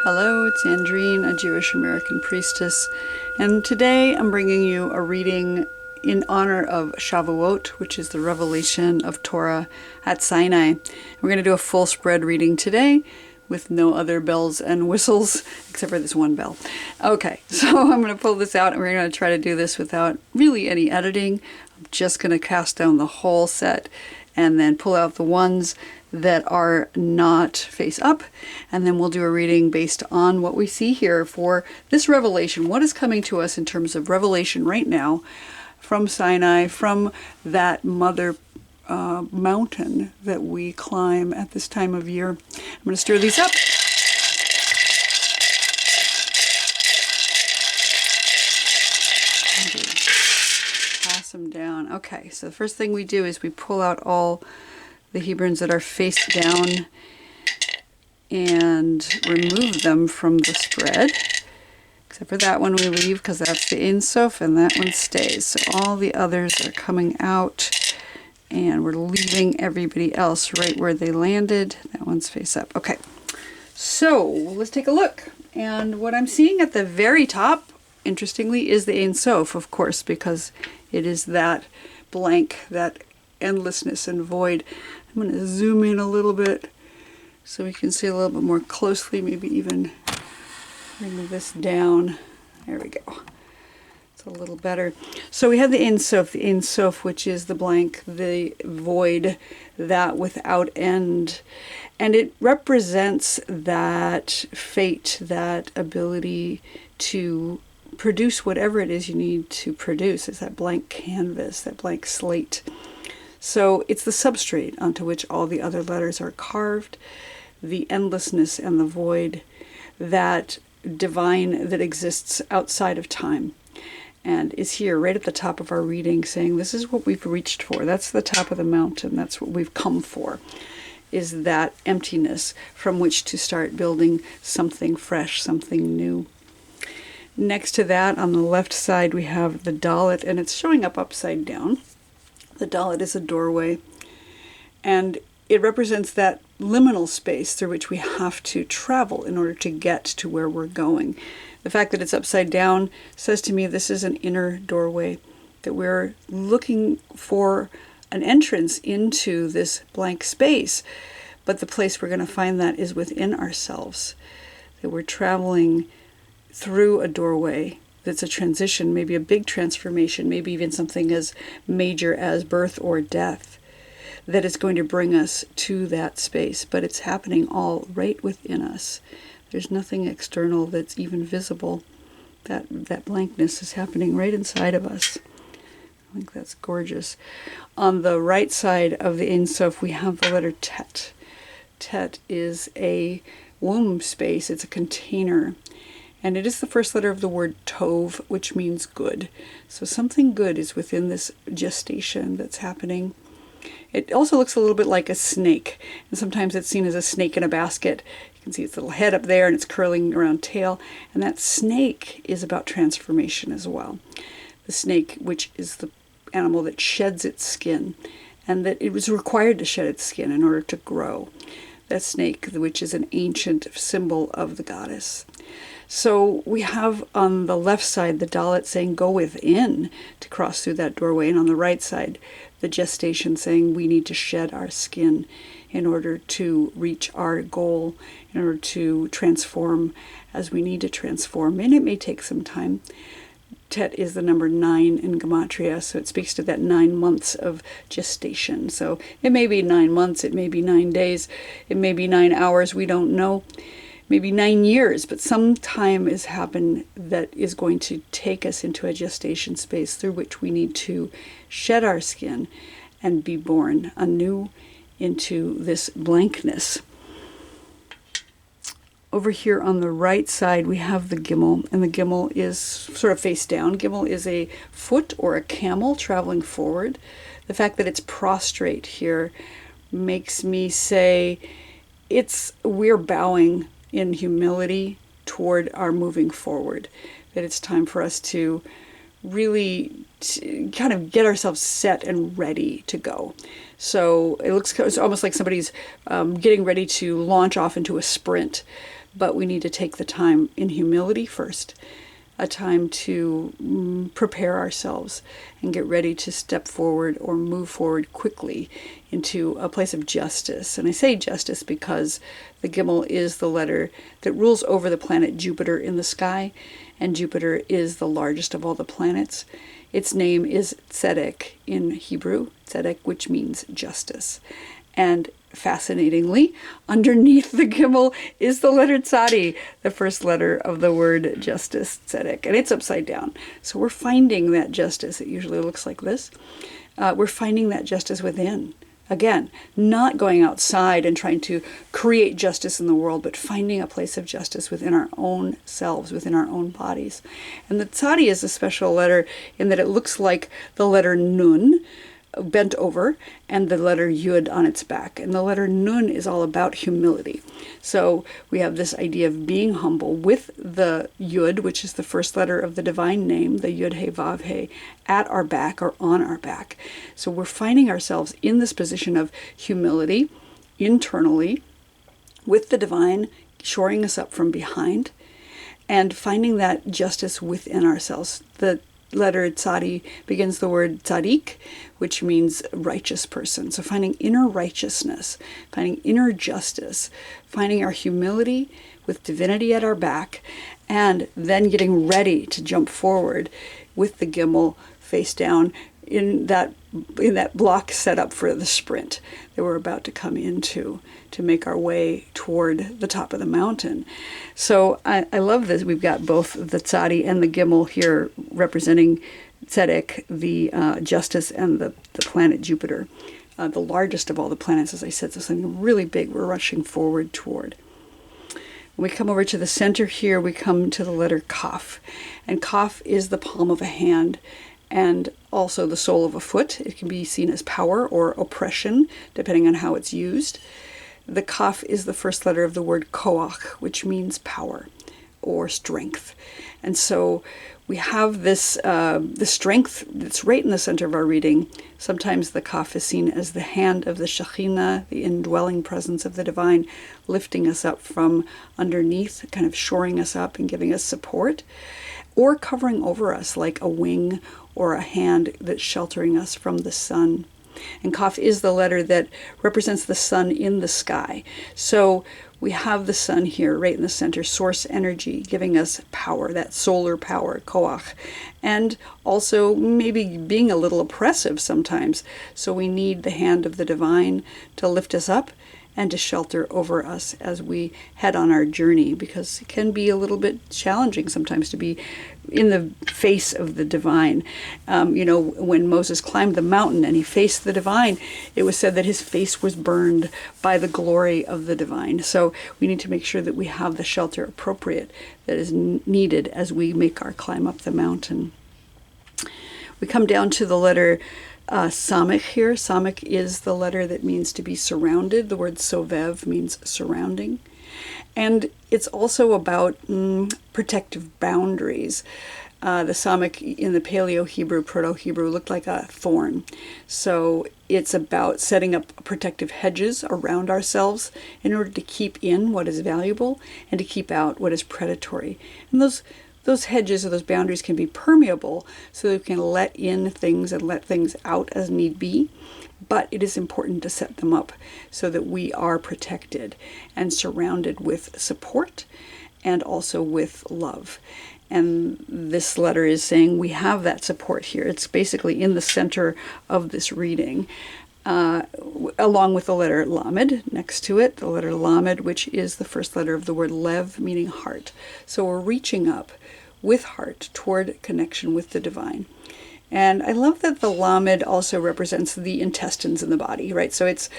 Hello, it's Andrine, a Jewish American priestess, and today I'm bringing you a reading in honor of Shavuot, which is the revelation of Torah at Sinai. We're going to do a full spread reading today with no other bells and whistles except for this one bell. Okay, so I'm going to pull this out and we're going to try to do this without really any editing. I'm just going to cast down the whole set and then pull out the ones that are not face up, and then we'll do a reading based on what we see here for this revelation. What is coming to us in terms of revelation right now from Sinai, from that mother mountain that we climb at this time of year. I'm going to stir these up. Pass them down. Okay, so the first thing we do is we pull out all the Hebrunes that are face down and remove them from the spread. Except for that one we leave because that's the Ein Sof and that one stays. So all the others are coming out and we're leaving everybody else right where they landed. That one's face up. Okay, so let's take a look. And what I'm seeing at the very top, interestingly, is the Ein Sof, of course, because it is that blank, that endlessness and void. I'm going to zoom in a little bit so we can see a little bit more closely, maybe even bring this down. There we go. It's a little better. So we have the Ein Sof, which is the blank, the void, that without end. And it represents that fate, that ability to produce whatever it is you need to produce. It's that blank canvas, that blank slate. So it's the substrate onto which all the other letters are carved, the endlessness and the void, that divine that exists outside of time, and is here right at the top of our reading saying this is what we've reached for. That's the top of the mountain. That's what we've come for, is that emptiness from which to start building something fresh, something new. Next to that, on the left side, we have the Dalet, and it's showing up upside down. The Dalet is a doorway, and it represents that liminal space through which we have to travel in order to get to where we're going. The fact that it's upside down says to me this is an inner doorway, that we're looking for an entrance into this blank space, but the place we're going to find that is within ourselves, that we're traveling through a doorway that's a transition, maybe a big transformation, maybe even something as major as birth or death, that is going to bring us to that space. But it's happening all right within us. There's nothing external that's even visible. That blankness is happening right inside of us. I think that's gorgeous. On the right side of the Ein Sof, we have the letter Tet. Tet is a womb space. It's a container. And it is the first letter of the word Tov, which means good. So something good is within this gestation that's happening. It also looks a little bit like a snake. And sometimes it's seen as a snake in a basket. You can see its little head up there and it's curling around tail. And that snake is about transformation as well. The snake, which is the animal that sheds its skin, and that it was required to shed its skin in order to grow. That snake, which is an ancient symbol of the goddess. So we have on the left side the Dalet saying go within to cross through that doorway, and on the right side the gestation saying we need to shed our skin in order to reach our goal, in order to transform as we need to transform, and it may take some time. Tet is the number 9 in Gematria, so it speaks to that 9 months of gestation. So it may be 9 months, it may be 9 days, it may be 9 hours, we don't know. Maybe 9 years, but some time has happened that is going to take us into a gestation space through which we need to shed our skin and be born anew into this blankness. Over here on the right side, we have the Gimel, and the Gimel is sort of face down. Gimel is a foot or a camel traveling forward. The fact that it's prostrate here makes me say we're bowing in humility toward our moving forward, that it's time for us to really kind of get ourselves set and ready to go. So it's almost like somebody's getting ready to launch off into a sprint, but we need to take the time in humility first, a time to prepare ourselves and get ready to step forward or move forward quickly into a place of justice. And I say justice because the Gimel is the letter that rules over the planet Jupiter in the sky, and Jupiter is the largest of all the planets. Its name is Tzedek in Hebrew, Tzedek, which means justice. And fascinatingly, underneath the Gimel is the letter Tzadi, the first letter of the word justice, Tzedek, and it's upside down. So we're finding that justice. It usually looks like this. We're finding that justice within. Again, not going outside and trying to create justice in the world, but finding a place of justice within our own selves, within our own bodies. And the Tzadi is a special letter in that it looks like the letter Nun, bent over, and the letter Yud on its back. And the letter Nun is all about humility. So we have this idea of being humble with the Yud, which is the first letter of the divine name, the Yud He Vav He, at our back or on our back. So we're finding ourselves in this position of humility internally with the divine shoring us up from behind and finding that justice within ourselves. The letter Tzadi begins the word Tzadik, which means righteous person. So finding inner righteousness, finding inner justice, finding our humility with divinity at our back, and then getting ready to jump forward with the Gimel face down in that block set up for the sprint that we're about to come into to make our way toward the top of the mountain. So I love this. We've got both the Tzadi and the Gimel here representing Tzedek, the justice, and the planet Jupiter, the largest of all the planets, as I said, so something really big we're rushing forward toward. When we come over to the center here, we come to the letter Kaf, and Kaf is the palm of a hand and also the sole of a foot. It can be seen as power or oppression, depending on how it's used. The Kaf is the first letter of the word Koach, which means power or strength. And so we have this the strength that's right in the center of our reading. Sometimes the Kaf is seen as the hand of the Shekhinah, the indwelling presence of the divine, lifting us up from underneath, kind of shoring us up and giving us support, or covering over us like a wing or a hand that's sheltering us from the sun. And Kaf is the letter that represents the sun in the sky. So we have the sun here right in the center, source energy, giving us power, that solar power, koach, and also maybe being a little oppressive sometimes. So we need the hand of the divine to lift us up and to shelter over us as we head on our journey, because it can be a little bit challenging sometimes to be in the face of the divine. When Moses climbed the mountain and he faced the divine, it was said that his face was burned by the glory of the divine. So we need to make sure that we have the shelter appropriate that is needed as we make our climb up the mountain. We come down to the letter Samech here. Samech is the letter that means to be surrounded. The word sovev means surrounding. And it's also about protective boundaries. The Samech in the Paleo-Hebrew, Proto-Hebrew looked like a thorn. So it's about setting up protective hedges around ourselves in order to keep in what is valuable and to keep out what is predatory. And those hedges or those boundaries can be permeable so that we can let in things and let things out as need be. But it is important to set them up so that we are protected and surrounded with support and also with love. And this letter is saying we have that support here. It's basically in the center of this reading, along with the letter Lamed next to it, the letter Lamed, which is the first letter of the word Lev, meaning heart. So we're reaching up with heart toward connection with the divine. And I love that the Lamed also represents the intestines in the body, right? So it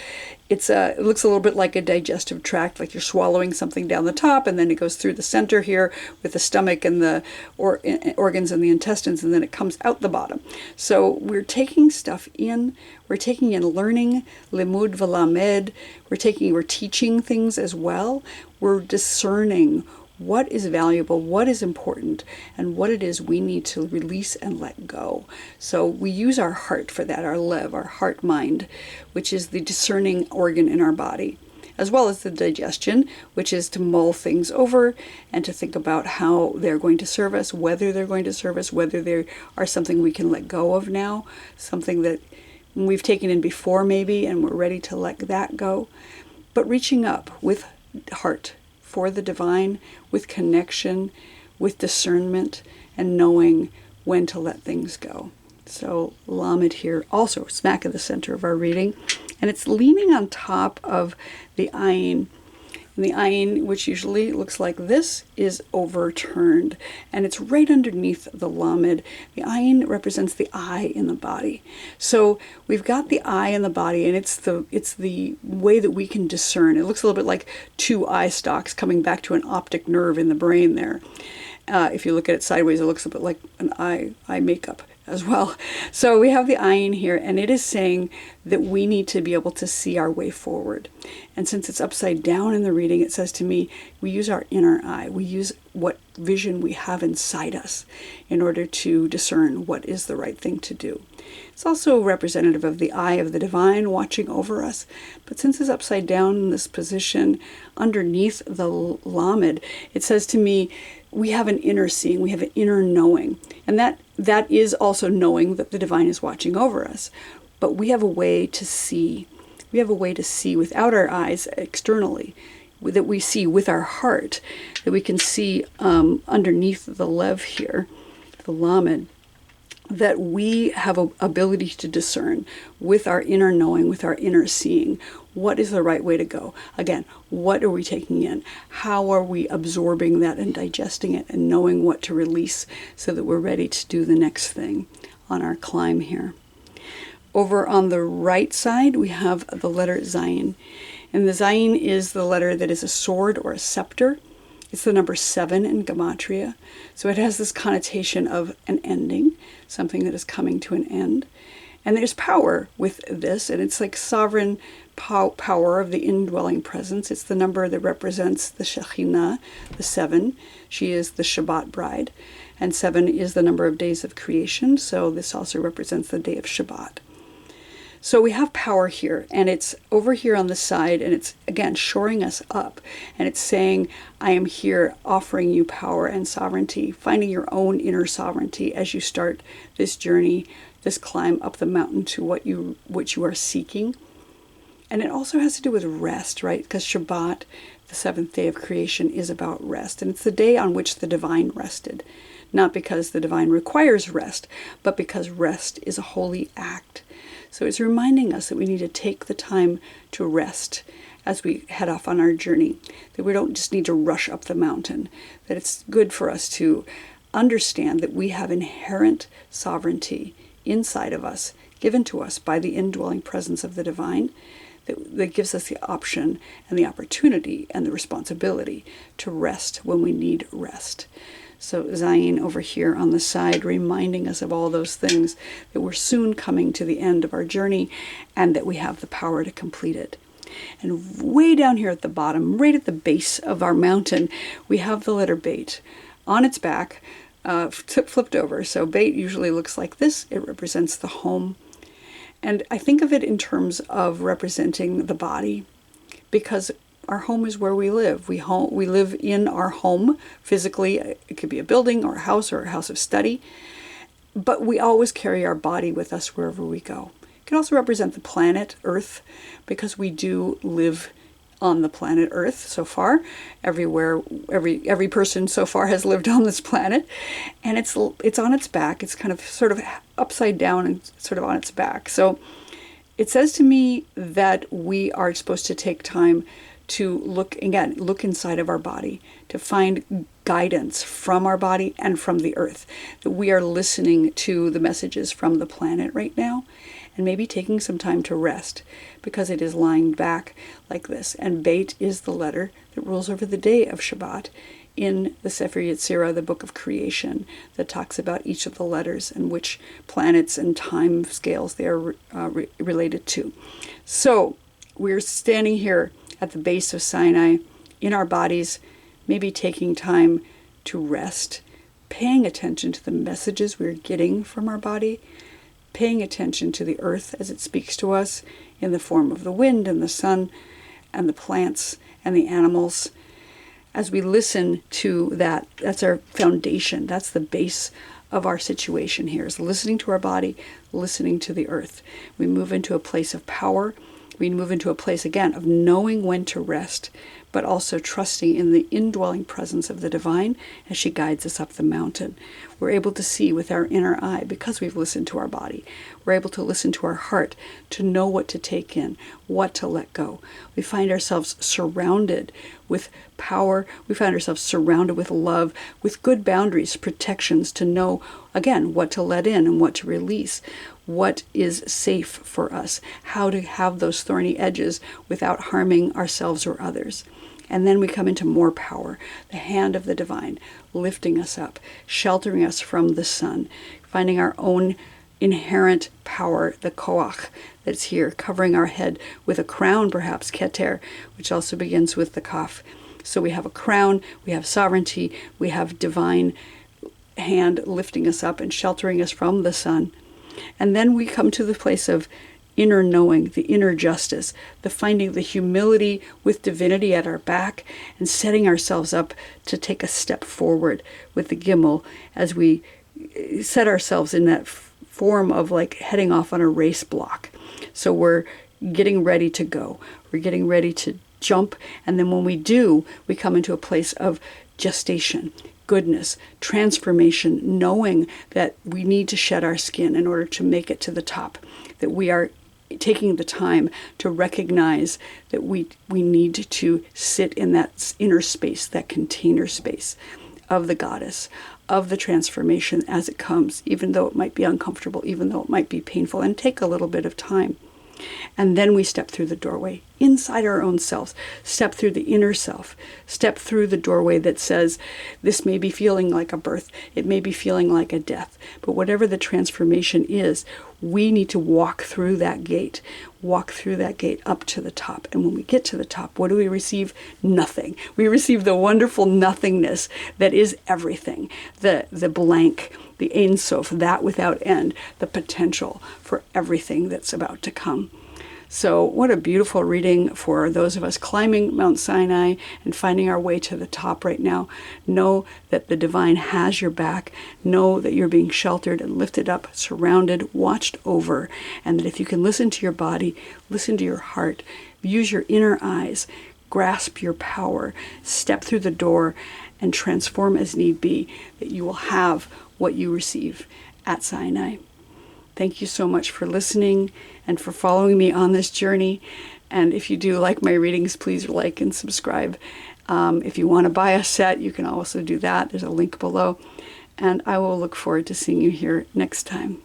looks a little bit like a digestive tract, like you're swallowing something down the top, and then it goes through the center here with the stomach and the organs and the intestines, and then it comes out the bottom. So we're taking stuff in, we're taking in learning, limud v'lamed, we're teaching things as well. We're discerning what is valuable, what is important, and what it is we need to release and let go. So we use our heart for that, our lev, our heart mind, which is the discerning organ in our body, as well as the digestion, which is to mull things over and to think about how they're going to serve us, whether they're going to serve us, whether they are something we can let go of now, something that we've taken in before maybe, and we're ready to let that go. But reaching up with heart for the divine, with connection, with discernment, and knowing when to let things go. So Lamed here, also smack in the center of our reading, and it's leaning on top of the Ayin. And the Ayin, which usually looks like this, is overturned, and it's right underneath the Lamed. The Ayin represents the eye in the body. So we've got the eye in the body, and it's the way that we can discern. It looks a little bit like two eye stalks coming back to an optic nerve in the brain there. If you look at it sideways, it looks a bit like an eye makeup as well. So we have the Ayin here, and it is saying that we need to be able to see our way forward. And since it's upside down in the reading, it says to me, we use our inner eye. We use what vision we have inside us in order to discern what is the right thing to do. It's also representative of the eye of the divine watching over us. But since it's upside down in this position underneath the Lamed, it says to me, we have an inner seeing, we have an inner knowing. And that is also knowing that the divine is watching over us. But we have a way to see. We have a way to see without our eyes externally, that we see with our heart, that we can see underneath the lev here, the Lamed, that we have an ability to discern with our inner knowing, with our inner seeing, what is the right way to go. Again, what are we taking in? How are we absorbing that and digesting it and knowing what to release so that we're ready to do the next thing on our climb here. Over on the right side, we have the letter Zayin. And the Zayin is the letter that is a sword or a scepter. It's the number 7 in Gematria. So it has this connotation of an ending, something that is coming to an end. And there's power with this, and it's like sovereign power of the indwelling presence. It's the number that represents the Shekhinah, the 7. She is the Shabbat bride. And 7 is the number of days of creation, so this also represents the day of Shabbat. So we have power here, and it's over here on the side, and it's, again, shoring us up. And it's saying, I am here offering you power and sovereignty, finding your own inner sovereignty as you start this journey, this climb up the mountain to what you are seeking. And it also has to do with rest, right? Because Shabbat, the 7th day of creation, is about rest. And it's the day on which the divine rested. Not because the divine requires rest, but because rest is a holy act. So it's reminding us that we need to take the time to rest as we head off on our journey, that we don't just need to rush up the mountain, that it's good for us to understand that we have inherent sovereignty inside of us, given to us by the indwelling presence of the divine, that gives us the option and the opportunity and the responsibility to rest when we need rest. So Zayin over here on the side, reminding us of all those things, that we're soon coming to the end of our journey and that we have the power to complete it. And way down here at the bottom, right at the base of our mountain, we have the letter Beit on its back, flipped over. So Beit usually looks like this. It represents the home. And I think of it in terms of representing the body, because our home is where we live. We live in our home physically. It could be a building or a house of study. But we always carry our body with us wherever we go. It can also represent the planet Earth, because we do live on the planet Earth so far. Everywhere, every person so far has lived on this planet. And it's on its back. It's kind of sort of upside down and sort of on its back. So it says to me that we are supposed to take time to look inside of our body, to find guidance from our body and from the earth. That we are listening to the messages from the planet right now, and maybe taking some time to rest, because it is lying back like this. And Beit is the letter that rules over the day of Shabbat in the Sefer Yetzirah, the book of creation, that talks about each of the letters and which planets and time scales they are related to. So we're standing here at the base of Sinai, in our bodies, maybe taking time to rest, paying attention to the messages we're getting from our body, paying attention to the earth as it speaks to us in the form of the wind and the sun and the plants and the animals. As we listen to that, that's our foundation. That's the base of our situation here, is listening to our body, listening to the earth. We move into a place of power. We move into a place, again, of knowing when to rest, but also trusting in the indwelling presence of the divine as she guides us up the mountain. We're able to see with our inner eye because we've listened to our body. We're able to listen to our heart to know what to take in, what to let go. We find ourselves surrounded with power. We find ourselves surrounded with love, with good boundaries, protections to know, again, what to let in and what to release, what is safe for us, how to have those thorny edges without harming ourselves or others. And then we come into more power, the hand of the divine, lifting us up, sheltering us from the sun, finding our own inherent power, the koach that's here, covering our head with a crown, perhaps, keter, which also begins with the kaf. So we have a crown, we have sovereignty, we have divine hand lifting us up and sheltering us from the sun. And then we come to the place of inner knowing, the inner justice, the finding the humility with divinity at our back and setting ourselves up to take a step forward with the gimel as we set ourselves in that form of like heading off on a race block. So we're getting ready to go. We're getting ready to jump. And then when we do, we come into a place of gestation, goodness, transformation, knowing that we need to shed our skin in order to make it to the top, that we are taking the time to recognize that we need to sit in that inner space, that container space of the goddess, of the transformation as it comes, even though it might be uncomfortable, even though it might be painful, and take a little bit of time. And then we step through the doorway inside our own selves, step through the inner self, step through the doorway that says, this may be feeling like a birth, it may be feeling like a death, but whatever the transformation is, we need to walk through that gate up to the top. And when we get to the top, what do we receive? Nothing. We receive the wonderful nothingness that is everything, the blank, the Ein Sof, that without end, the potential for everything that's about to come. So what a beautiful reading for those of us climbing Mount Sinai and finding our way to the top right now. Know that the divine has your back. Know that you're being sheltered and lifted up, surrounded, watched over, and that if you can listen to your body, listen to your heart, use your inner eyes, grasp your power, step through the door, and transform as need be, that you will have what you receive at Sinai. Thank you so much for listening and for following me on this journey. And if you do like my readings, please like and subscribe. If you want to buy a set, you can also do that. There's a link below. And I will look forward to seeing you here next time.